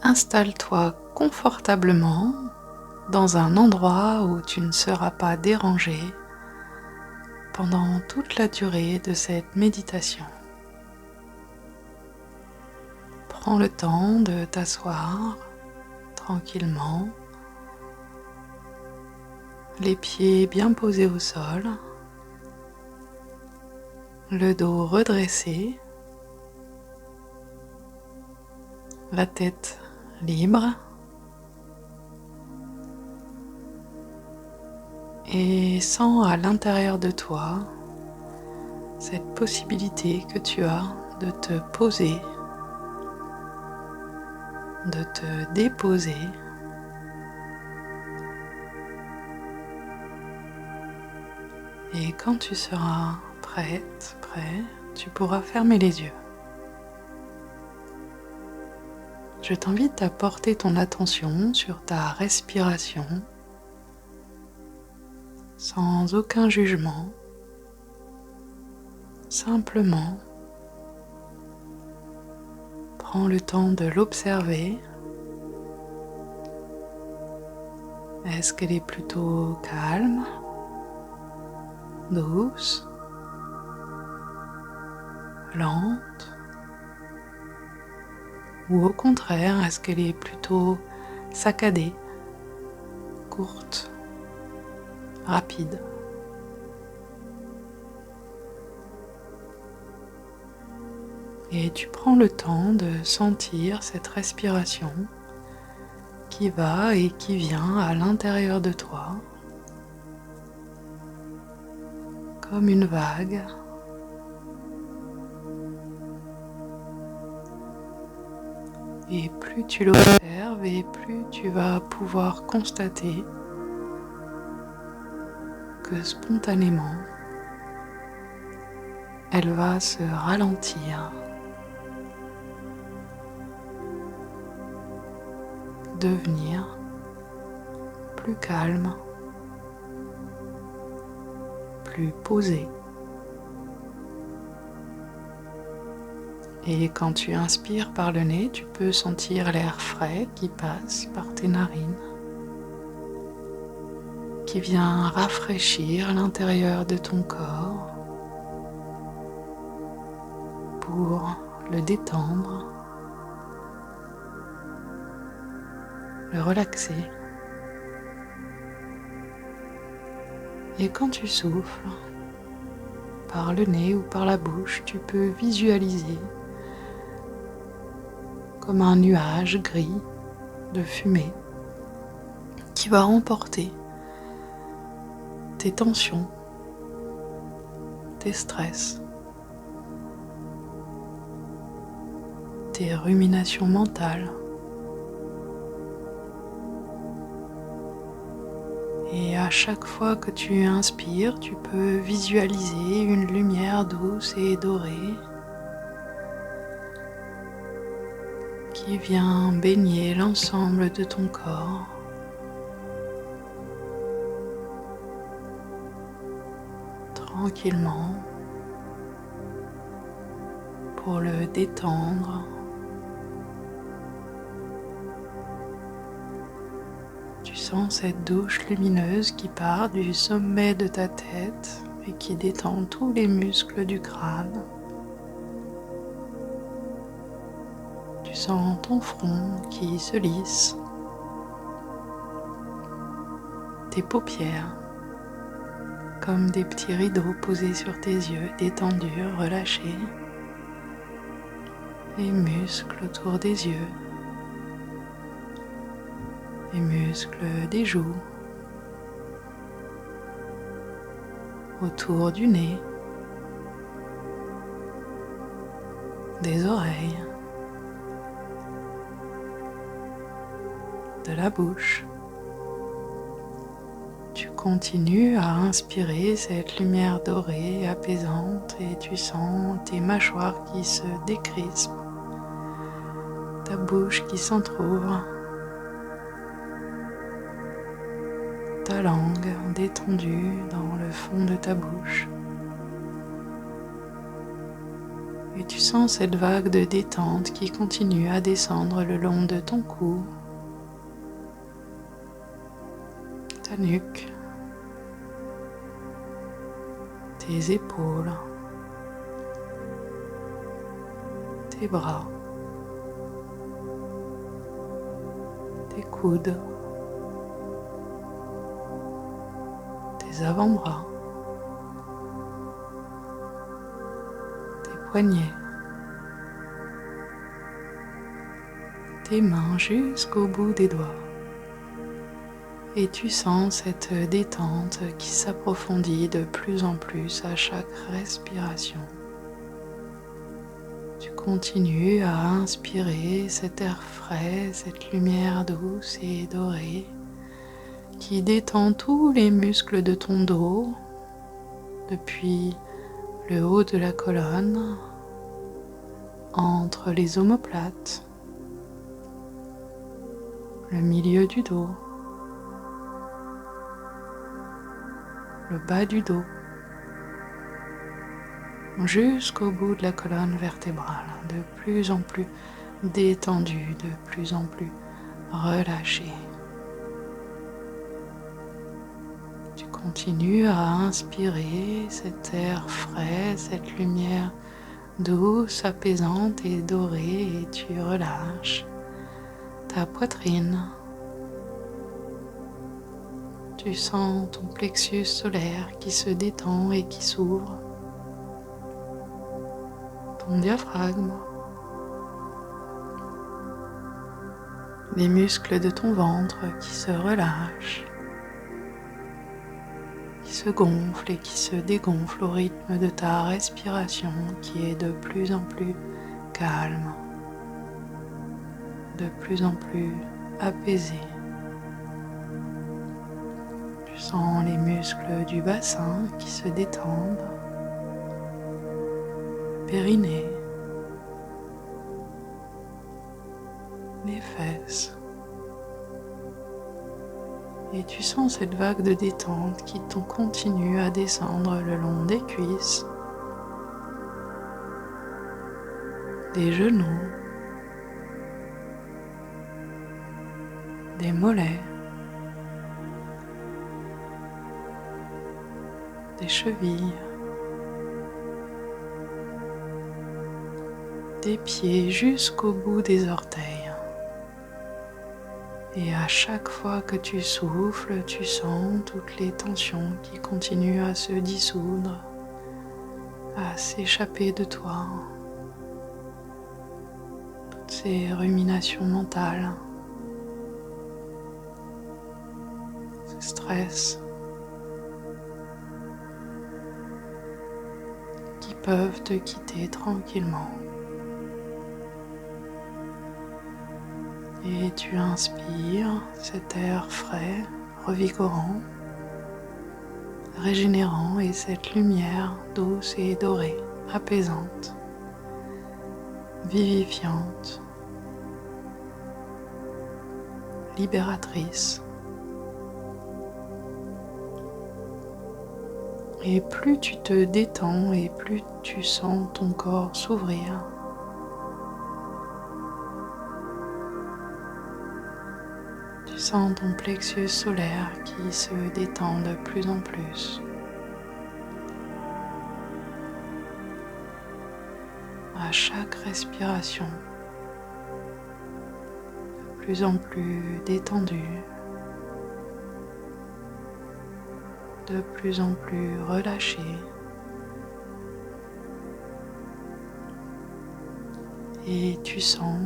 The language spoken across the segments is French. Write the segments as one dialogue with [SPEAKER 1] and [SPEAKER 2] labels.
[SPEAKER 1] Installe-toi confortablement dans un endroit où tu ne seras pas dérangé pendant toute la durée de cette méditation. Prends le temps de t'asseoir tranquillement, les pieds bien posés au sol, le dos redressé, la tête libre et sens à l'intérieur de toi cette possibilité que tu as de te poser, de te déposer et quand tu seras prête, prêt, tu pourras fermer les yeux. Je t'invite à porter ton attention sur ta respiration sans aucun jugement, simplement prends le temps de l'observer. Est-ce qu'elle est plutôt calme, douce, lente? Ou au contraire, est-ce qu'elle est plutôt saccadée, courte, rapide? Et tu prends le temps de sentir cette respiration qui va et qui vient à l'intérieur de toi, comme une vague. Et plus tu l'observes et plus tu vas pouvoir constater que spontanément, elle va se ralentir, devenir plus calme, plus posée. Et quand tu inspires par le nez, tu peux sentir l'air frais qui passe par tes narines, qui vient rafraîchir l'intérieur de ton corps pour le détendre, le relaxer. Et quand tu souffles par le nez ou par la bouche, tu peux visualiser comme un nuage gris de fumée qui va emporter tes tensions, tes stress, tes ruminations mentales. Et à chaque fois que tu inspires, tu peux visualiser une lumière douce et dorée qui vient baigner l'ensemble de ton corps. Tranquillement pour le détendre. Tu sens cette douche lumineuse qui part du sommet de ta tête et qui détend tous les muscles du crâne. Tu sens ton front qui se lisse, tes paupières comme des petits rideaux posés sur tes yeux, détendus, relâchés, les muscles autour des yeux, les muscles des joues, autour du nez, des oreilles, de la bouche. Tu continues à inspirer cette lumière dorée apaisante et tu sens tes mâchoires qui se décrispent, ta bouche qui s'entrouvre, ta langue détendue dans le fond de ta bouche. Et tu sens cette vague de détente qui continue à descendre le long de ton cou, ta nuque, tes épaules, tes bras, tes coudes, tes avant-bras, tes poignets, tes mains jusqu'au bout des doigts. Et tu sens cette détente qui s'approfondit de plus en plus à chaque respiration. Tu continues à inspirer cet air frais, cette lumière douce et dorée qui détend tous les muscles de ton dos, depuis le haut de la colonne, entre les omoplates, le milieu du dos, le bas du dos, jusqu'au bout de la colonne vertébrale, de plus en plus détendu, de plus en plus relâché. Tu continues à inspirer cet air frais, cette lumière douce, apaisante et dorée, et tu relâches ta poitrine. Tu sens ton plexus solaire qui se détend et qui s'ouvre, ton diaphragme, les muscles de ton ventre qui se relâchent, qui se gonflent et qui se dégonflent au rythme de ta respiration qui est de plus en plus calme, de plus en plus apaisée. Tu sens les muscles du bassin qui se détendent, le périnée, les fesses. Et tu sens cette vague de détente qui continue à descendre le long des cuisses, des genoux, des mollets, des chevilles, des pieds jusqu'au bout des orteils. Et à chaque fois que tu souffles, tu sens toutes les tensions qui continuent à se dissoudre, à s'échapper de toi. Toutes ces ruminations mentales, ce stress qui peuvent te quitter tranquillement. Et tu inspires cet air frais, revigorant, régénérant et cette lumière douce et dorée, apaisante, vivifiante, libératrice. Et plus tu te détends et plus tu sens ton corps s'ouvrir, tu sens ton plexus solaire qui se détend de plus en plus. À chaque respiration, de plus en plus détendu, de plus en plus relâché. Et tu sens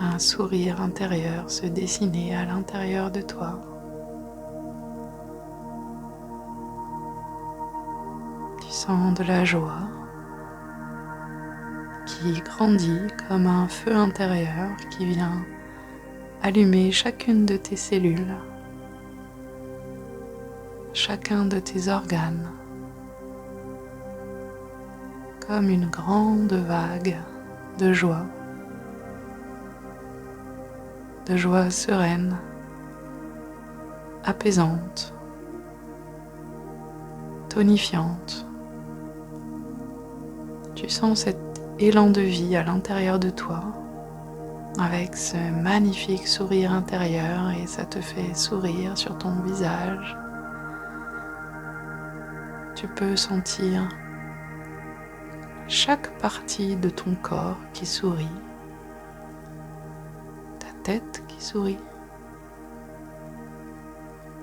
[SPEAKER 1] un sourire intérieur se dessiner à l'intérieur de toi. Tu sens de la joie qui grandit comme un feu intérieur qui vient allumer chacune de tes cellules, chacun de tes organes, comme une grande vague de joie sereine, apaisante, tonifiante. Tu sens cette élan de vie à l'intérieur de toi, avec ce magnifique sourire intérieur, et ça te fait sourire sur ton visage. Tu peux sentir chaque partie de ton corps qui sourit, ta tête qui sourit,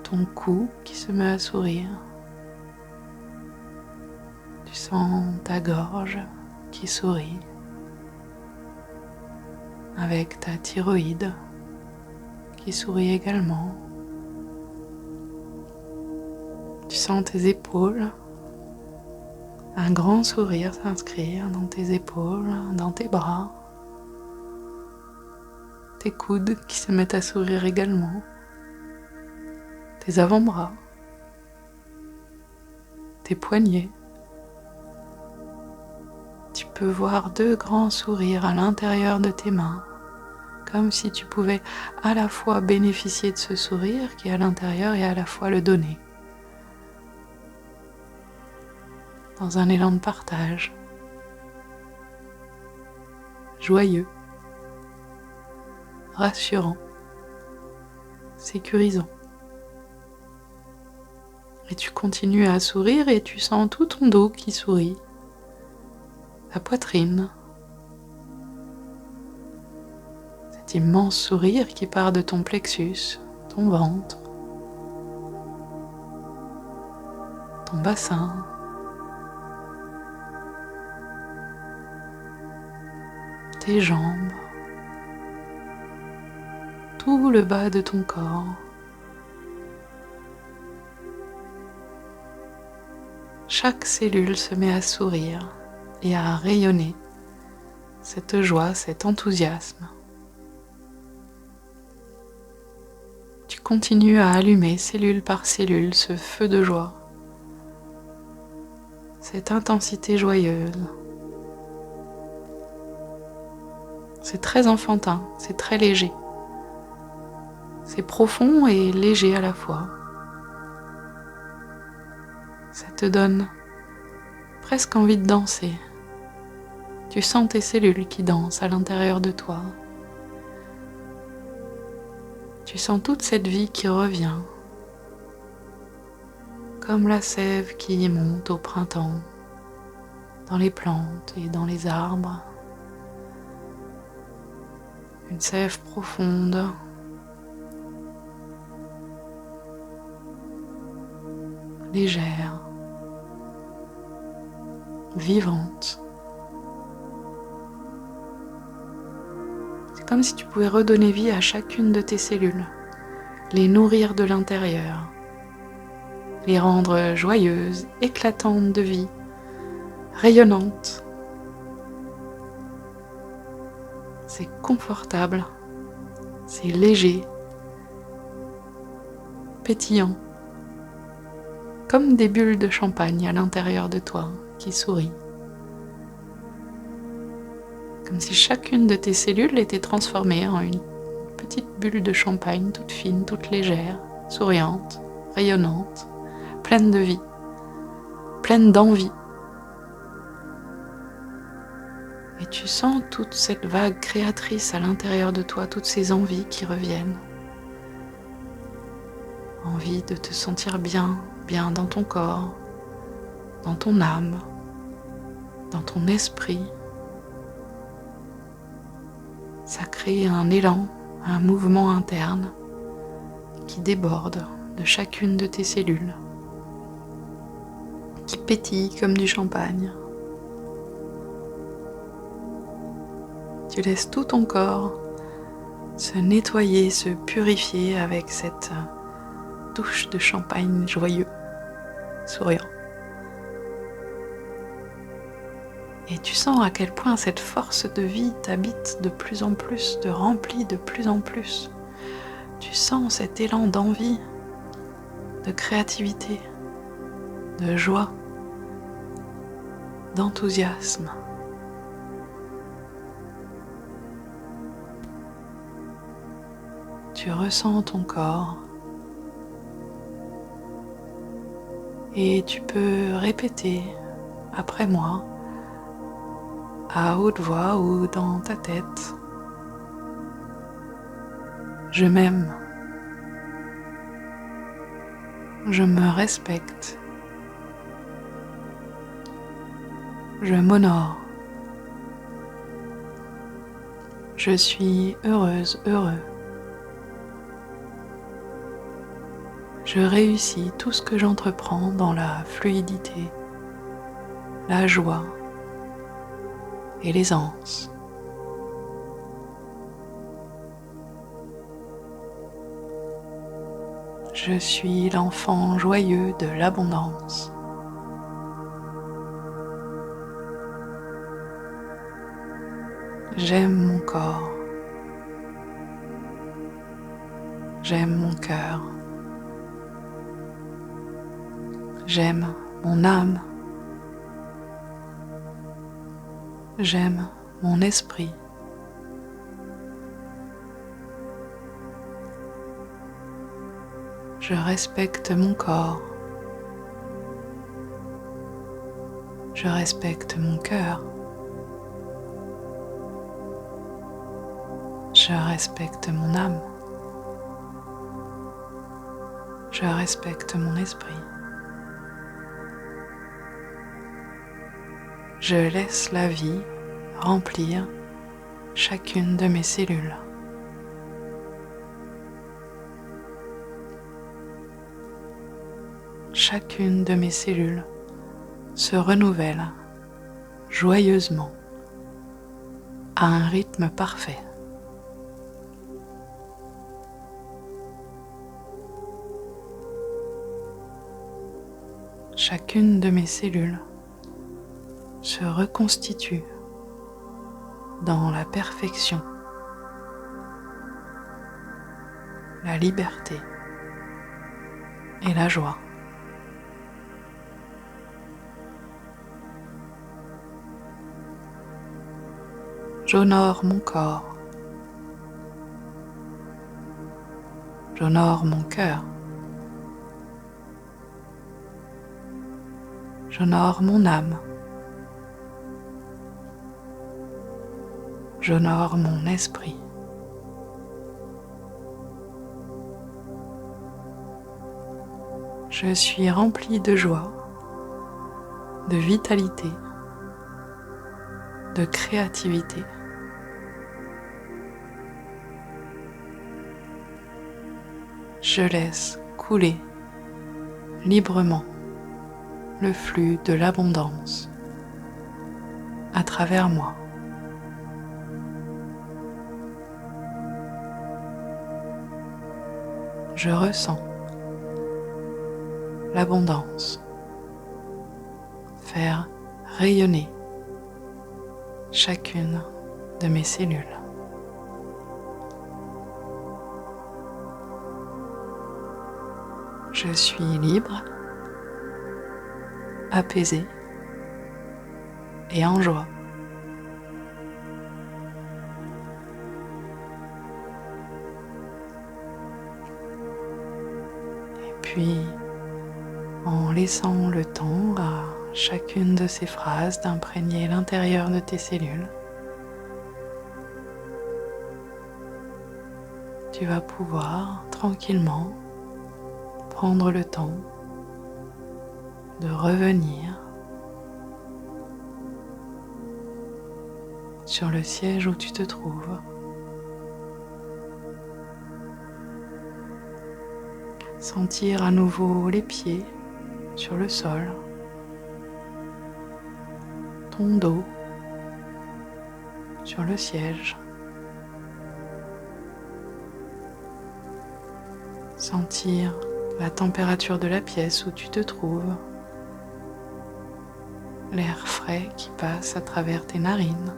[SPEAKER 1] ton cou qui se met à sourire. Tu sens ta gorge qui sourit, avec ta thyroïde qui sourit également. Tu sens tes épaules, un grand sourire s'inscrire dans tes épaules, dans tes bras, tes coudes qui se mettent à sourire également, tes avant-bras, tes poignets. Tu peux voir deux grands sourires à l'intérieur de tes mains, comme si tu pouvais à la fois bénéficier de ce sourire qui est à l'intérieur et à la fois le donner, dans un élan de partage, joyeux, rassurant, sécurisant. Et tu continues à sourire et tu sens tout ton dos qui sourit, ta poitrine, cet immense sourire qui part de ton plexus, ton ventre, ton bassin, tes jambes, tout le bas de ton corps. Chaque cellule se met à sourire et à rayonner cette joie, cet enthousiasme. Tu continues à allumer cellule par cellule ce feu de joie, cette intensité joyeuse. C'est très enfantin, c'est très léger. C'est profond et léger à la fois. Ça te donne presque envie de danser. Tu sens tes cellules qui dansent à l'intérieur de toi. Tu sens toute cette vie qui revient, comme la sève qui monte au printemps, dans les plantes et dans les arbres. Une sève profonde, légère, vivante. C'est comme si tu pouvais redonner vie à chacune de tes cellules, les nourrir de l'intérieur, les rendre joyeuses, éclatantes de vie, rayonnantes. C'est confortable, c'est léger, pétillant, comme des bulles de champagne à l'intérieur de toi qui sourient. Comme si chacune de tes cellules était transformée en une petite bulle de champagne toute fine, toute légère, souriante, rayonnante, pleine de vie, pleine d'envie. Et tu sens toute cette vague créatrice à l'intérieur de toi, toutes ces envies qui reviennent. Envie de te sentir bien, bien dans ton corps, dans ton âme, dans ton esprit. Ça crée un élan, un mouvement interne qui déborde de chacune de tes cellules, qui pétille comme du champagne. Tu laisses tout ton corps se nettoyer, se purifier avec cette douche de champagne joyeux, souriant. Et tu sens à quel point cette force de vie t'habite de plus en plus, te remplit de plus en plus. Tu sens cet élan d'envie, de créativité, de joie, d'enthousiasme. Tu ressens ton corps et tu peux répéter après moi à haute voix ou dans ta tête. Je m'aime. Je me respecte. Je m'honore. Je suis heureuse, heureux. Je réussis tout ce que j'entreprends dans la fluidité, la joie et l'aisance. Je suis l'enfant joyeux de l'abondance. J'aime mon corps. J'aime mon cœur. J'aime mon âme. J'aime mon esprit. Je respecte mon corps. Je respecte mon cœur. Je respecte mon âme. Je respecte mon esprit. Je laisse la vie remplir chacune de mes cellules. Chacune de mes cellules se renouvelle joyeusement à un rythme parfait. Chacune de mes cellules se reconstitue dans la perfection, la liberté et la joie. J'honore mon corps. J'honore mon cœur. J'honore mon âme. J'honore mon esprit. Je suis rempli de joie, de vitalité, de créativité. Je laisse couler librement le flux de l'abondance à travers moi. Je ressens l'abondance faire rayonner chacune de mes cellules. Je suis libre, apaisé et en joie. Et puis, en laissant le temps à chacune de ces phrases d'imprégner l'intérieur de tes cellules, tu vas pouvoir tranquillement prendre le temps de revenir sur le siège où tu te trouves. Sentir à nouveau les pieds sur le sol, ton dos sur le siège. Sentir la température de la pièce où tu te trouves, l'air frais qui passe à travers tes narines.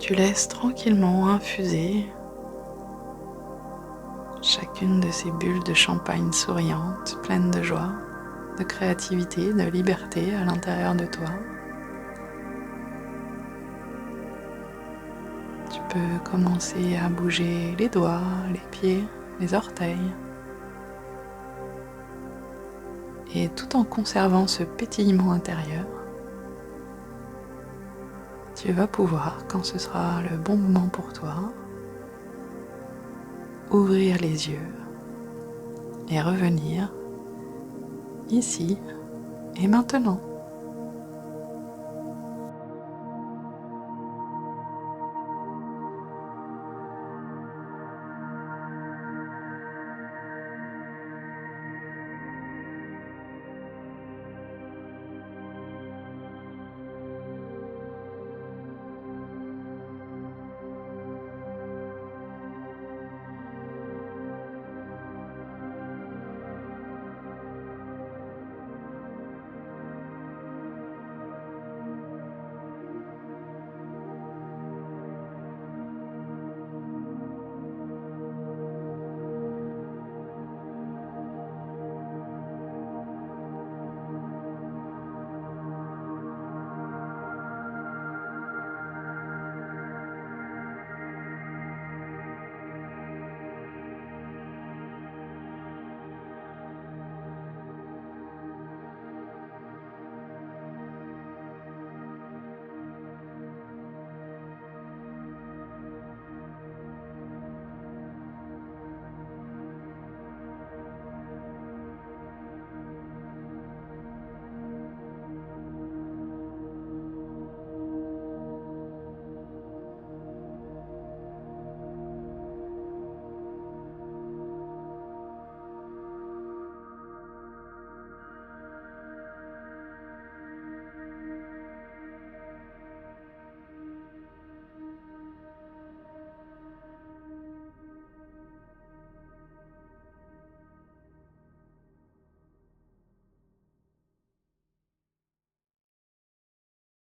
[SPEAKER 1] Tu laisses tranquillement infuser chacune de ces bulles de champagne souriantes, pleines de joie, de créativité, de liberté à l'intérieur de toi. Tu peux commencer à bouger les doigts, les pieds, les orteils. Et tout en conservant ce pétillement intérieur, tu vas pouvoir, quand ce sera le bon moment pour toi, ouvrir les yeux et revenir ici et maintenant.